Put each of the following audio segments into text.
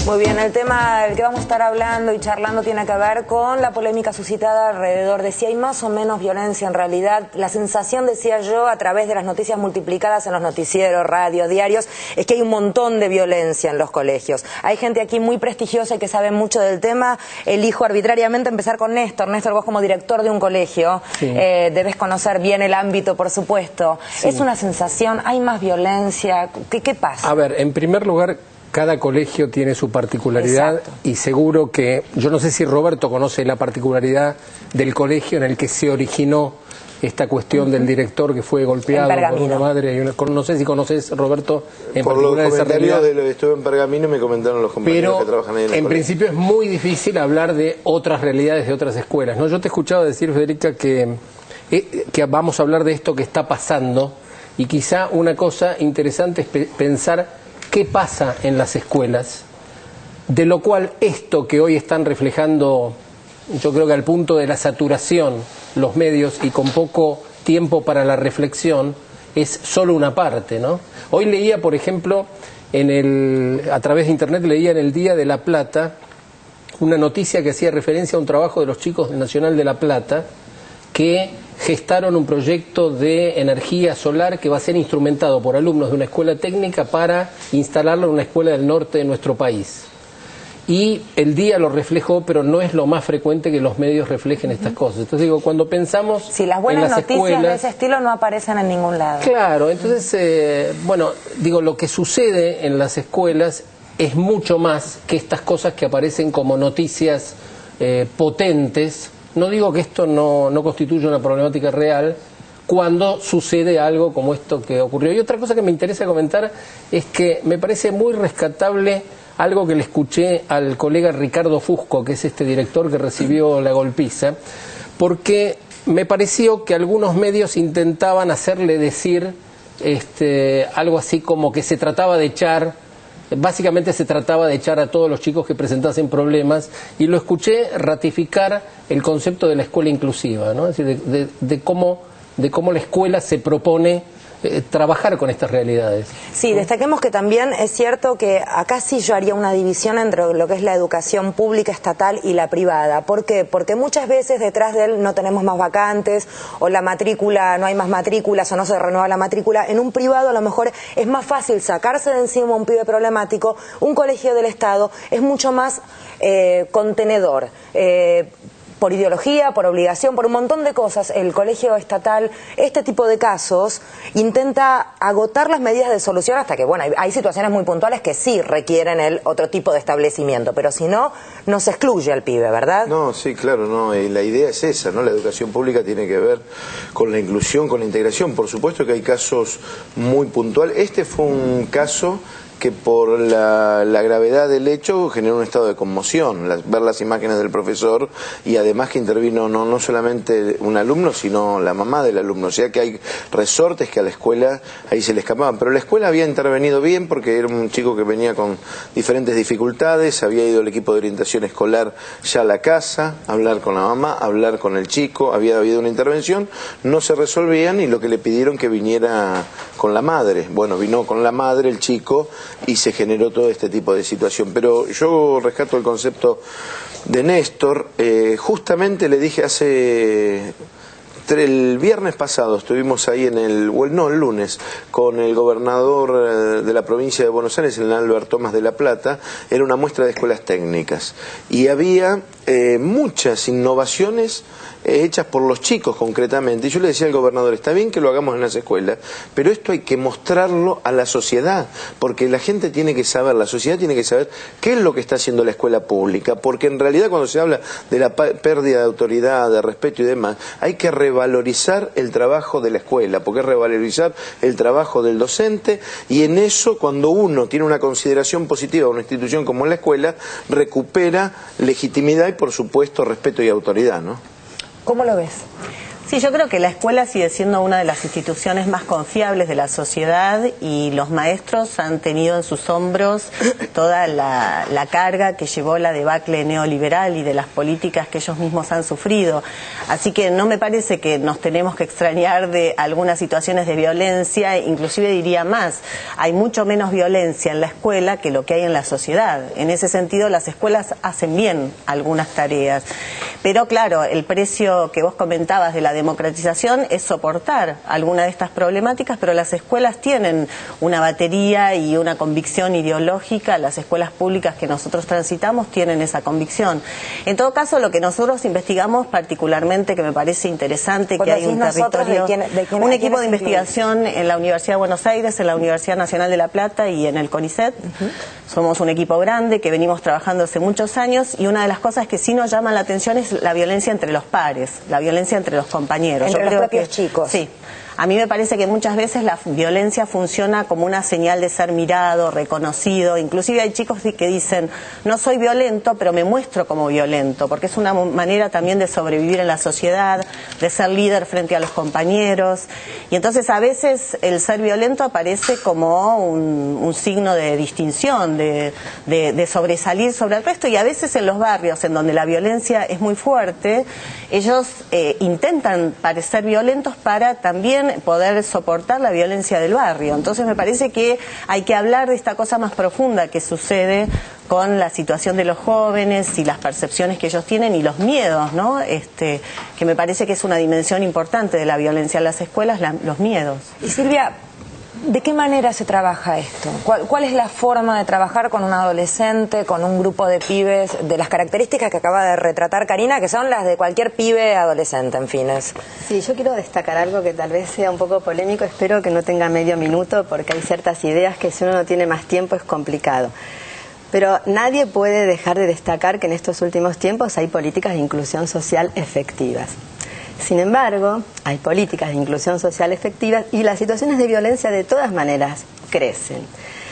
Muy bien, el tema del que vamos a estar hablando y charlando tiene que ver con la polémica suscitada alrededor de si hay más o menos violencia en realidad. La sensación, decía yo, a través de las noticias multiplicadas en los noticieros, radio, diarios, es que hay un montón de violencia en los colegios. Hay gente aquí muy prestigiosa y que sabe mucho del tema. Elijo arbitrariamente empezar con Néstor. Néstor, vos como director de un colegio, sí, debes conocer bien el ámbito, por supuesto. Sí. ¿Es una sensación? ¿Hay más violencia? ¿Qué pasa? A ver, en primer lugar, cada colegio tiene su particularidad. Exacto. Y seguro que, yo no sé si Roberto conoce la particularidad del colegio en el que se originó esta cuestión del director que fue golpeado por una madre y una, no sé si conoces, Roberto, en por particular los esa comentarios de lo que estuve en Pergamino me comentaron los compañeros que trabajan ahí en el colegio. Principio es muy difícil hablar de otras realidades de otras escuelas, ¿no? Yo te he escuchado decir, Federica, que vamos a hablar de esto que está pasando, y quizá una cosa interesante es pensar qué pasa en las escuelas, de lo cual esto que hoy están reflejando, yo creo que al punto de la saturación, los medios y con poco tiempo para la reflexión, es solo una parte, ¿no? Hoy leía, por ejemplo, a través de internet, leía en el Día de La Plata una noticia que hacía referencia a un trabajo de los chicos del Nacional de La Plata que gestaron un proyecto de energía solar que va a ser instrumentado por alumnos de una escuela técnica para instalarlo en una escuela del norte de nuestro país. Y el Día lo reflejó, pero no es lo más frecuente que los medios reflejen estas cosas. Entonces digo, cuando pensamos si las buenas en las noticias escuelas, de ese estilo no aparecen en ningún lado. Claro, entonces, bueno, digo, lo que sucede en las escuelas es mucho más que estas cosas que aparecen como noticias potentes. No digo que esto no constituya una problemática real cuando sucede algo como esto que ocurrió. Y otra cosa que me interesa comentar es que me parece muy rescatable algo que le escuché al colega Ricardo Fusco, que es este director que recibió la golpiza, porque me pareció que algunos medios intentaban hacerle decir algo así como que se trataba de echar. Básicamente se trataba de echar a todos los chicos que presentasen problemas, y lo escuché ratificar el concepto de la escuela inclusiva, ¿no? Es decir, de cómo la escuela se propone trabajar con estas realidades. Sí, destaquemos que también es cierto que acá sí yo haría una división entre lo que es la educación pública estatal y la privada. ¿Por qué? Porque muchas veces detrás de él no tenemos más vacantes, o la matrícula, no hay más matrículas, o no se renueva la matrícula. En un privado a lo mejor es más fácil sacarse de encima un pibe problemático. Un colegio del Estado es mucho más contenedor. Por ideología, por obligación, por un montón de cosas, el colegio estatal, este tipo de casos, intenta agotar las medidas de solución hasta que, bueno, hay situaciones muy puntuales que sí requieren el otro tipo de establecimiento, pero si no, no se excluye al pibe, ¿verdad? No, sí, claro, no, y la idea es esa, ¿no? La educación pública tiene que ver con la inclusión, con la integración. Por supuesto que hay casos muy puntuales. Este fue un caso que por la gravedad del hecho generó un estado de conmoción, ver las imágenes del profesor, y además que intervino no solamente un alumno, sino la mamá del alumno. O sea que hay resortes que a la escuela ahí se le escapaban, pero la escuela había intervenido bien porque era un chico que venía con diferentes dificultades, había ido el equipo de orientación escolar ya a la casa, a hablar con la mamá, a hablar con el chico, había habido una intervención, no se resolvían, y lo que le pidieron que viniera con la madre. Bueno, vino con la madre el chico, y se generó todo este tipo de situación. Pero yo rescato el concepto de Néstor. Justamente le dije el viernes pasado estuvimos ahí el lunes, con el gobernador de la provincia de Buenos Aires, el Albert Tomás de la Plata. Era una muestra de escuelas técnicas y había muchas innovaciones hechas por los chicos concretamente. Y yo le decía al gobernador, está bien que lo hagamos en las escuelas, pero esto hay que mostrarlo a la sociedad, porque la gente tiene que saber, la sociedad tiene que saber qué es lo que está haciendo la escuela pública, porque en realidad cuando se habla de la pérdida de autoridad, de respeto y demás, hay que revalorizar el trabajo de la escuela, porque es revalorizar el trabajo del docente, y en eso, cuando uno tiene una consideración positiva de una institución como la escuela, recupera legitimidad y, por supuesto, respeto y autoridad, ¿no? ¿Cómo lo ves? Sí, yo creo que la escuela sigue siendo una de las instituciones más confiables de la sociedad y los maestros han tenido en sus hombros toda la carga que llevó la debacle neoliberal y de las políticas que ellos mismos han sufrido. Así que no me parece que nos tenemos que extrañar de algunas situaciones de violencia, inclusive diría más, hay mucho menos violencia en la escuela que lo que hay en la sociedad. En ese sentido, las escuelas hacen bien algunas tareas. Pero claro, el precio que vos comentabas de la democratización es soportar alguna de estas problemáticas, pero las escuelas tienen una batería y una convicción ideológica, las escuelas públicas que nosotros transitamos tienen esa convicción. En todo caso, lo que nosotros investigamos particularmente, que me parece interesante, que hay un territorio, un equipo de investigación en la Universidad de Buenos Aires, en la Universidad Nacional de La Plata y en el CONICET. Somos un equipo grande que venimos trabajando hace muchos años y una de las cosas que sí nos llama la atención es la violencia entre los pares, la violencia entre los compañeros. Entre los propios chicos. Sí. A mí me parece que muchas veces la violencia funciona como una señal de ser mirado, reconocido. Inclusive hay chicos que dicen, no soy violento, pero me muestro como violento, porque es una manera también de sobrevivir en la sociedad, de ser líder frente a los compañeros. Y entonces a veces el ser violento aparece como un signo de distinción, de sobresalir sobre el resto. Y a veces en los barrios en donde la violencia es muy fuerte, ellos intentan parecer violentos para también poder soportar la violencia del barrio. Entonces me parece que hay que hablar de esta cosa más profunda que sucede con la situación de los jóvenes y las percepciones que ellos tienen y los miedos, ¿no? Que me parece que es una dimensión importante de la violencia en las escuelas, los miedos. Y Silvia, ¿de qué manera se trabaja esto? ¿Cuál es la forma de trabajar con un adolescente, con un grupo de pibes, de las características que acaba de retratar Karina, que son las de cualquier pibe adolescente, en fin? Sí, yo quiero destacar algo que tal vez sea un poco polémico, espero que no tenga medio minuto, porque hay ciertas ideas que si uno no tiene más tiempo es complicado. Pero nadie puede dejar de destacar que en estos últimos tiempos hay políticas de inclusión social efectivas. Sin embargo, hay políticas de inclusión social efectivas y las situaciones de violencia de todas maneras crecen.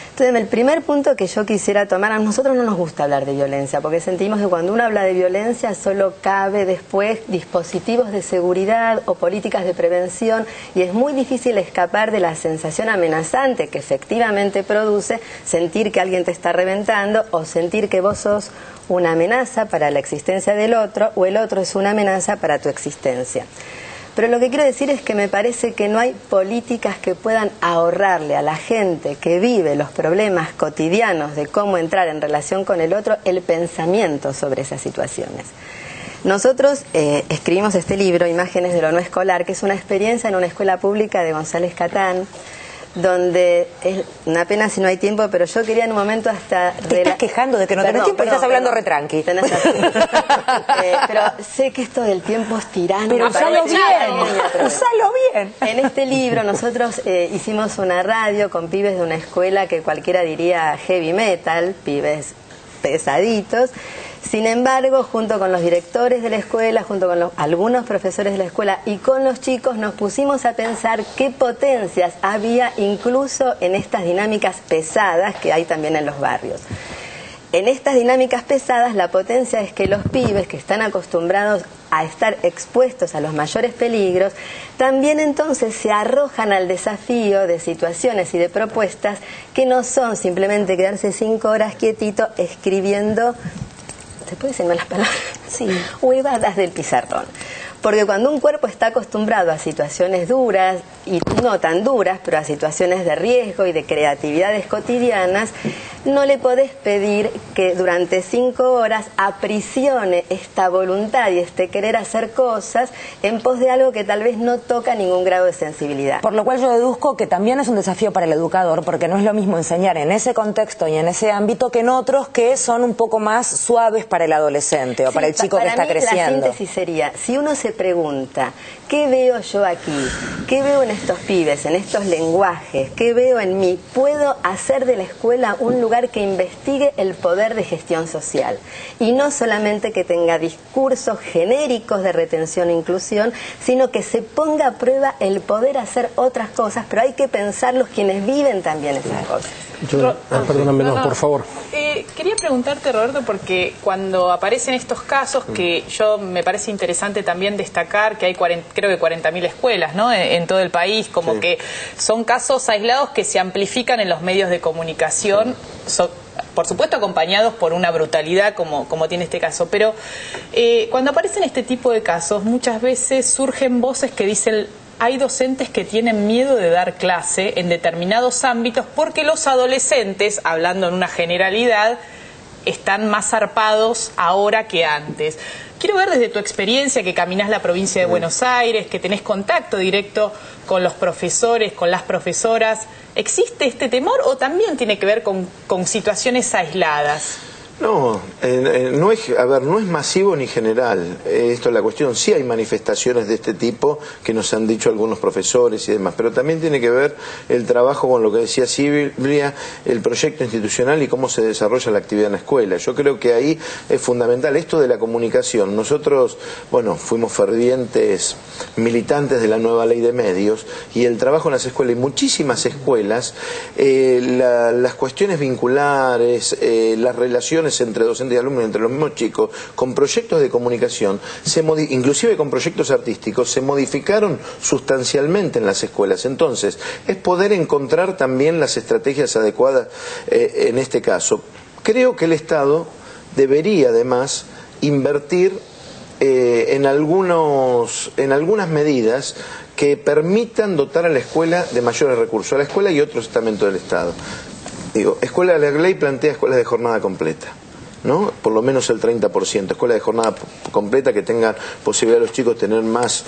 Entonces, el primer punto que yo quisiera tomar, a nosotros no nos gusta hablar de violencia, porque sentimos que cuando uno habla de violencia solo cabe después dispositivos de seguridad o políticas de prevención y es muy difícil escapar de la sensación amenazante que efectivamente produce sentir que alguien te está reventando o sentir que vos sos una amenaza para la existencia del otro o el otro es una amenaza para tu existencia. Pero lo que quiero decir es que me parece que no hay políticas que puedan ahorrarle a la gente que vive los problemas cotidianos de cómo entrar en relación con el otro el pensamiento sobre esas situaciones. Nosotros escribimos este libro, Imágenes de lo no escolar, que es una experiencia en una escuela pública de González Catán, donde es una pena si no hay tiempo, pero yo quería en un momento hasta... Te estás quejando de que no tenés tiempo y estás hablando retranqui. Pero sé que esto del tiempo es tirano. Pero usalo bien, usalo bien. En este libro nosotros hicimos una radio con pibes de una escuela que cualquiera diría heavy metal, pibes pesaditos. Sin embargo, junto con los directores de la escuela, junto con algunos profesores de la escuela y con los chicos, nos pusimos a pensar qué potencias había incluso en estas dinámicas pesadas que hay también en los barrios. En estas dinámicas pesadas, la potencia es que los pibes que están acostumbrados a estar expuestos a los mayores peligros, también entonces se arrojan al desafío de situaciones y de propuestas que no son simplemente quedarse 5 horas quietito escribiendo... ¿Se puede decir malas palabras? Sí. Huevadas del pizarrón. Porque cuando un cuerpo está acostumbrado a situaciones duras, y no tan duras, pero a situaciones de riesgo y de creatividades cotidianas, no le podés pedir que durante 5 horas aprisione esta voluntad y este querer hacer cosas en pos de algo que tal vez no toca ningún grado de sensibilidad. Por lo cual yo deduzco que también es un desafío para el educador, porque no es lo mismo enseñar en ese contexto y en ese ámbito que en otros que son un poco más suaves para el adolescente o para el chico que está creciendo. La síntesis sería, si uno se pregunta, ¿qué veo yo aquí? ¿Qué veo en estos pibes, en estos lenguajes? ¿Qué veo en mí? ¿Puedo hacer de la escuela un lugar que investigue el poder de gestión social? Y no solamente que tenga discursos genéricos de retención e inclusión, sino que se ponga a prueba el poder hacer otras cosas, pero hay que pensarlos quienes viven también esas cosas. Perdóname, por favor. Quería preguntarte, Roberto, porque cuando aparecen estos casos, que me parece interesante también destacar que hay creo que 40.000 escuelas, ¿no?, en todo el país, como que son casos aislados que se amplifican en los medios de comunicación, por supuesto acompañados por una brutalidad como tiene este caso, pero cuando aparecen este tipo de casos muchas veces surgen voces que dicen: hay docentes que tienen miedo de dar clase en determinados ámbitos porque los adolescentes, hablando en una generalidad, están más zarpados ahora que antes. Quiero ver desde tu experiencia, que caminás la provincia de Buenos Aires, que tenés contacto directo con los profesores, con las profesoras, ¿existe este temor o también tiene que ver con situaciones aisladas? No, no es masivo ni general, esto es la cuestión. Sí hay manifestaciones de este tipo que nos han dicho algunos profesores y demás, pero también tiene que ver el trabajo con lo que decía Silvia, el proyecto institucional y cómo se desarrolla la actividad en la escuela. Yo creo que ahí es fundamental esto de la comunicación. Nosotros, fuimos fervientes militantes de la nueva ley de medios y el trabajo en las escuelas, y muchísimas escuelas, las cuestiones vinculares, las relaciones entre docentes y alumnos, entre los mismos chicos, con proyectos de comunicación, inclusive con proyectos artísticos, se modificaron sustancialmente en las escuelas. Entonces, es poder encontrar también las estrategias adecuadas en este caso. Creo que el Estado debería, además, invertir en algunas medidas que permitan dotar a la escuela de mayores recursos, a la escuela y otros estamentos del Estado. La ley plantea escuelas de jornada completa, ¿no? Por lo menos el 30%, escuelas de jornada completa que tengan posibilidad los chicos de tener más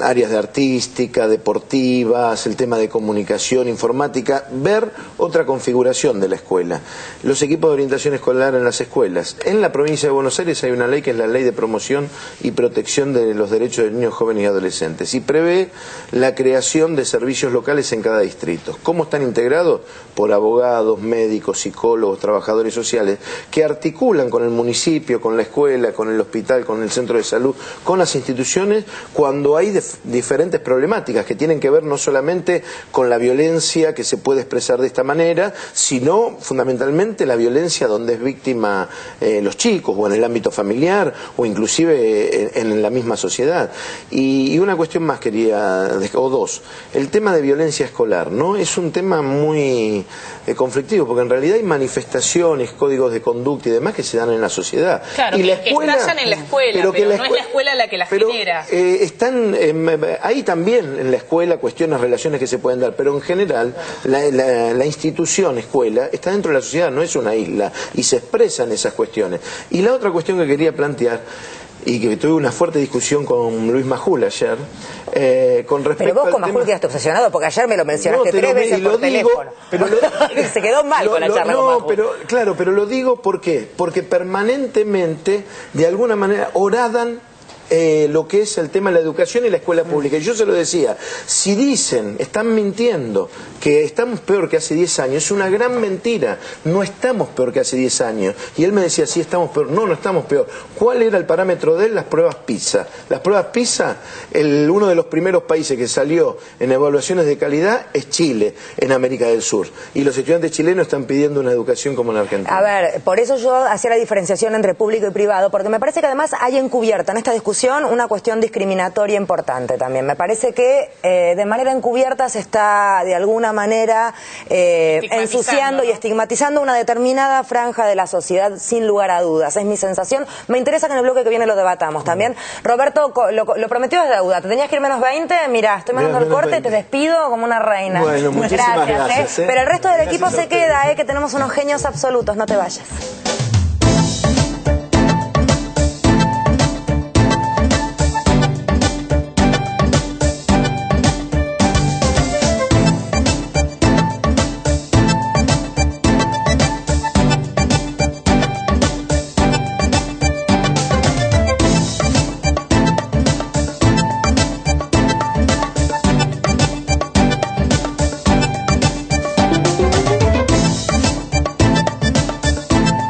áreas de artística, deportivas, el tema de comunicación, informática, ver otra configuración de la escuela. Los equipos de orientación escolar en las escuelas. En la provincia de Buenos Aires hay una ley que es la Ley de Promoción y Protección de los Derechos de Niños, Jóvenes y Adolescentes, y prevé la creación de servicios locales en cada distrito. ¿Cómo están integrados? Por abogados, médicos, psicólogos, trabajadores sociales, que articulan con el municipio, con la escuela, con el hospital, con el centro de salud, con las instituciones, cuando hay diferentes problemáticas que tienen que ver no solamente con la violencia que se puede expresar de esta manera, sino fundamentalmente la violencia donde es víctima los chicos, o en el ámbito familiar, o inclusive en la misma sociedad. Y una cuestión más o dos, el tema de violencia escolar, ¿no? Es un tema muy conflictivo, porque en realidad hay manifestaciones, códigos de conducta y demás que se dan en la sociedad. Claro, y que estallan en la escuela, pero no es la escuela la que las genera. Están ahí también en la escuela cuestiones, relaciones que se pueden dar, pero en general la institución escuela está dentro de la sociedad, no es una isla, y se expresan esas cuestiones. Y la otra cuestión que quería plantear, y que tuve una fuerte discusión con Luis Majul ayer, con respecto. Pero vos con Majul quedaste obsesionado, porque ayer me lo mencionaste 3 veces por teléfono. Pero se quedó mal con la charla con Majul. Pero lo digo ¿por qué? Porque permanentemente, de alguna manera, oradan lo que es el tema de la educación y la escuela pública. Y yo se lo decía, si dicen, están mintiendo, que estamos peor que hace 10 años, es una gran mentira. No estamos peor que hace 10 años. Y él me decía, sí, estamos peor. No, no estamos peor. ¿Cuál era el parámetro de él? Las pruebas PISA. Las pruebas PISA, uno de los primeros países que salió en evaluaciones de calidad es Chile, en América del Sur. Y los estudiantes chilenos están pidiendo una educación como en Argentina. A ver, por eso yo hacía la diferenciación entre público y privado, porque me parece que además hay encubierta en esta discusión una cuestión discriminatoria importante también. Me parece que de manera encubierta se está de alguna manera ensuciando, ¿no?, y estigmatizando una determinada franja de la sociedad, sin lugar a dudas. Es mi sensación. Me interesa que en el bloque que viene lo debatamos también. Roberto, lo prometido es deuda. Te tenías que ir menos 20. Mirá, estoy mandando el corte y te despido como una reina. Bueno, muchísimas gracias. Pero el resto del equipo se queda, que tenemos unos genios absolutos. No te vayas.